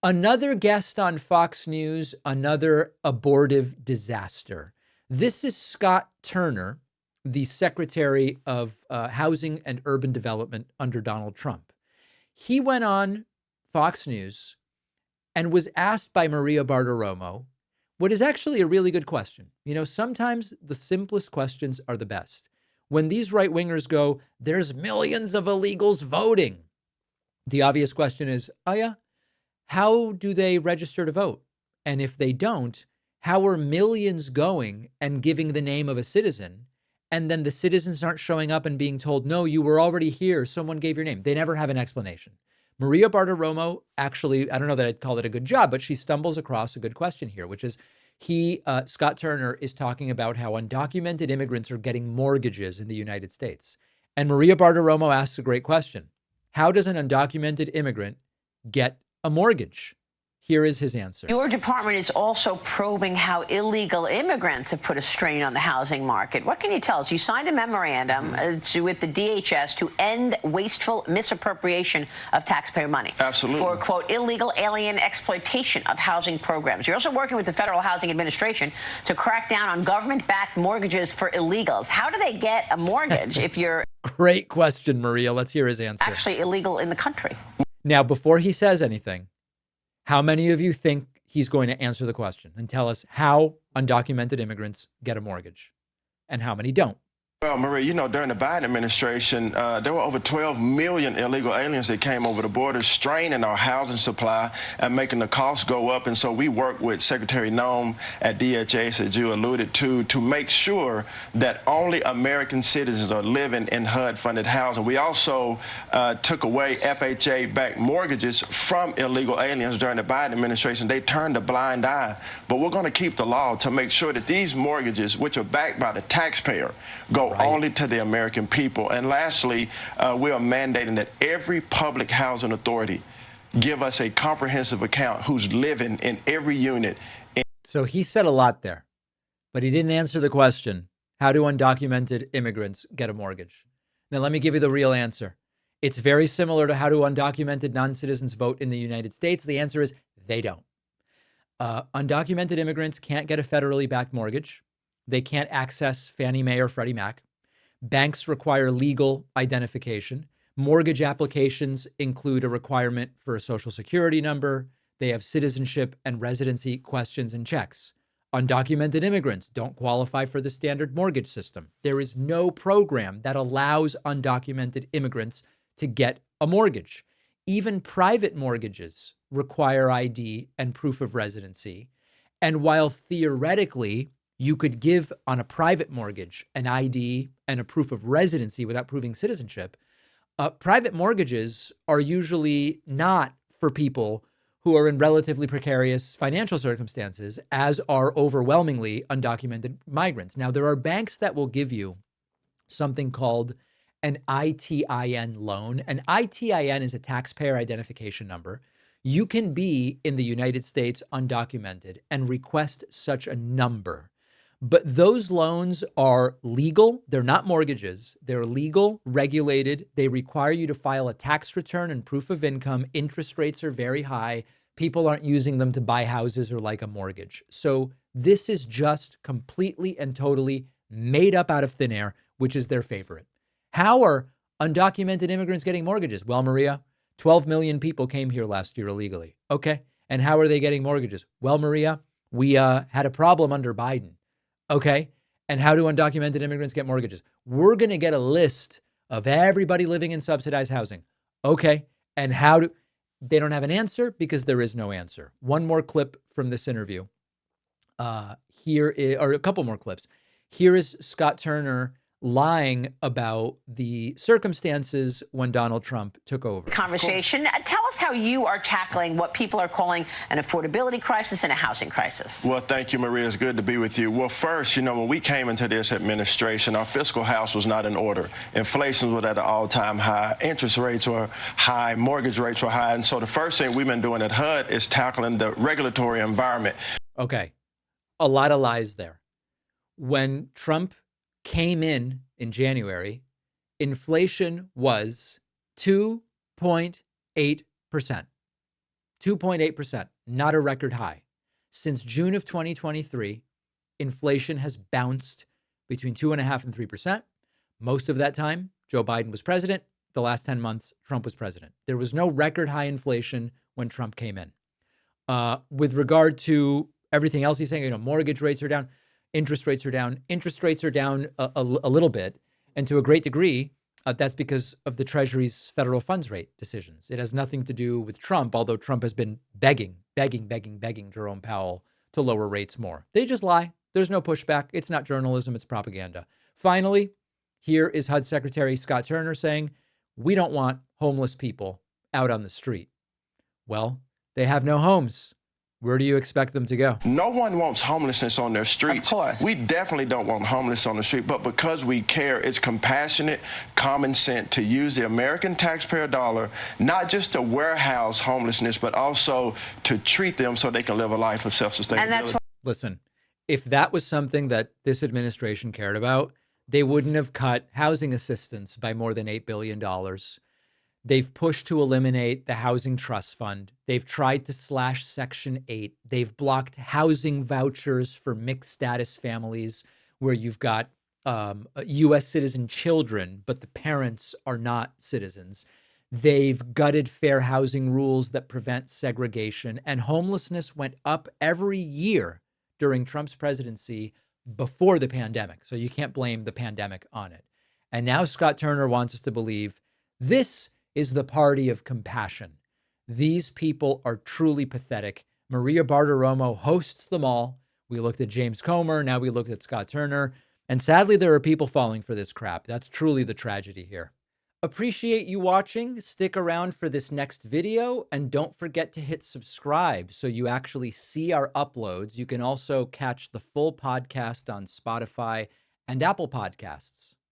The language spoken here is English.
Another guest on Fox News, another abortive disaster. This is Scott Turner, the Secretary of Housing and Urban Development under Donald Trump. He went on Fox News and was asked by Maria Bartiromo what is actually a really good question. You know, sometimes the simplest questions are the best. When these right-wingers go, there's millions of illegals voting, the obvious question is, oh yeah, how do they register to vote? And if they don't, how are millions going and giving the name of a citizen, and then the citizens aren't showing up and being told, no, you were already here, someone gave your name? They never have an explanation. Maria Bartiromo, actually, I don't know that I'd call it a good job, but she stumbles across a good question here, which is Scott Turner is talking about how undocumented immigrants are getting mortgages in the United States. And Maria Bartiromo asks a great question. How does an undocumented immigrant get a mortgage? Here is his answer. Your department is also probing how illegal immigrants have put a strain on the housing market. What can you tell us? You signed a memorandum with the DHS to end wasteful misappropriation of taxpayer money. Absolutely. For, quote, illegal alien exploitation of housing programs. You're also working with the Federal Housing Administration to crack down on government-backed mortgages for illegals. How do they get a mortgage if you're... Great question, Maria. Let's hear his answer. ...actually illegal in the country? Now, before he says anything, how many of you think he's going to answer the question and tell us how undocumented immigrants get a mortgage and how many don't? Well, Maria, you know, during the Biden administration, there were over 12 million illegal aliens that came over the border, straining our housing supply and making the costs go up. And so we worked with Secretary Noem at DHS, as you alluded to make sure that only American citizens are living in HUD-funded housing. We also took away FHA-backed mortgages from illegal aliens during the Biden administration. They turned a blind eye. But we're going to keep the law to make sure that these mortgages, which are backed by the taxpayer, go only to the American people. And lastly, we are mandating that every public housing authority give us a comprehensive account who's living in every unit. So he said a lot there, but he didn't answer the question, how do undocumented immigrants get a mortgage? Now, let me give you the real answer. It's very similar to how do undocumented non-citizens vote in the United States. The answer is they don't. Undocumented immigrants can't get a federally backed mortgage. They can't access Fannie Mae or Freddie Mac. Banks require legal identification. Mortgage applications include a requirement for a social security number. They have citizenship and residency questions and checks. Undocumented immigrants don't qualify for the standard mortgage system. There is no program that allows undocumented immigrants to get a mortgage. Even private mortgages require ID and proof of residency. And while theoretically, you could give on a private mortgage an ID and a proof of residency without proving citizenship. Private mortgages are usually not for people who are in relatively precarious financial circumstances, as are overwhelmingly undocumented migrants. Now, there are banks that will give you something called an ITIN loan. An ITIN is a taxpayer identification number. You can be in the United States undocumented and request such a number. But those loans are legal. They're not mortgages. They're legal, regulated. They require you to file a tax return and proof of income. Interest rates are very high. People aren't using them to buy houses or like a mortgage. So this is just completely and totally made up out of thin air, which is their favorite. How are undocumented immigrants getting mortgages? Well, Maria, 12 million people came here last year illegally. Okay. And how are they getting mortgages? Well, Maria, we had a problem under Biden. Okay. And how do undocumented immigrants get mortgages? We're going to get a list of everybody living in subsidized housing. Okay. And how do they don't have an answer because there is no answer. One more clip from this interview. Here is, or a couple more clips. Here is Scott Turner lying about the circumstances when Donald Trump took over. Conversation. Tell us how you are tackling what people are calling an affordability crisis and a housing crisis. Well, thank you, Maria. It's good to be with you. Well, first, you know, when we came into this administration, our fiscal house was not in order. Inflation was at an all-time high. Interest rates were high. Mortgage rates were high. And so the first thing we've been doing at HUD is tackling the regulatory environment. Okay. A lot of lies there. When Trump came in January, inflation was 2.8%. 2.8%, not a record high. Since June of 2023, inflation has bounced between 2.5% and 3%. Most of that time, Joe Biden was president. The last 10 months, Trump was president. There was no record high inflation when Trump came in. With regard to everything else he's saying, mortgage rates are down, interest rates are down. Interest rates are down a little bit. And to a great degree, that's because of the Treasury's federal funds rate decisions. It has nothing to do with Trump, although Trump has been begging Jerome Powell to lower rates more. They just lie. There's no pushback. It's not journalism. It's propaganda. Finally, here is HUD Secretary Scott Turner saying, we don't want homeless people out on the street. Well, they have no homes. Where do you expect them to go? No one wants homelessness on their streets. Of course. We definitely don't want homeless on the street, but because we care, it's compassionate, common sense to use the American taxpayer dollar, not just to warehouse homelessness, but also to treat them so they can live a life of self-sustainability. And that's Listen, if that was something that this administration cared about, they wouldn't have cut housing assistance by more than $8 billion. They've pushed to eliminate the Housing Trust Fund. They've tried to slash Section 8. They've blocked housing vouchers for mixed status families where you've got U.S. citizen children, but the parents are not citizens. They've gutted fair housing rules that prevent segregation, and homelessness went up every year during Trump's presidency before the pandemic. So you can't blame the pandemic on it. And now Scott Turner wants us to believe this is the party of compassion. These people are truly pathetic. Maria Bartiromo hosts them all. We looked at James Comer. Now we looked at Scott Turner. And sadly, there are people falling for this crap. That's truly the tragedy here. Appreciate you watching. Stick around for this next video. And don't forget to hit subscribe so you actually see our uploads. You can also catch the full podcast on Spotify and Apple Podcasts.